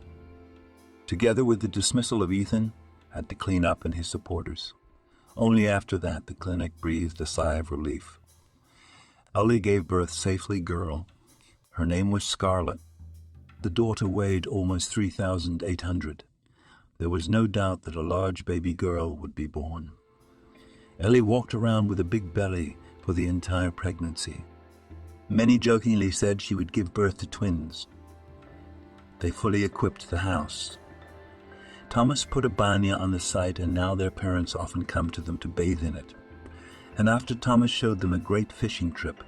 Together with the dismissal of Ethan, had to clean up and his supporters. Only after that the clinic breathed a sigh of relief. Ellie gave birth safely girl. Her name was Scarlet. The daughter weighed almost 3,800. There was no doubt that a large baby girl would be born. Ellie walked around with a big belly for the entire pregnancy. Many jokingly said she would give birth to twins. They fully equipped the house. Thomas put a banya on the site, and now their parents often come to them to bathe in it. And after Thomas showed them a great fishing trip,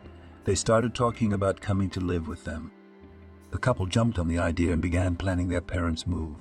they started talking about coming to live with them. The couple jumped on the idea and began planning their parents' move.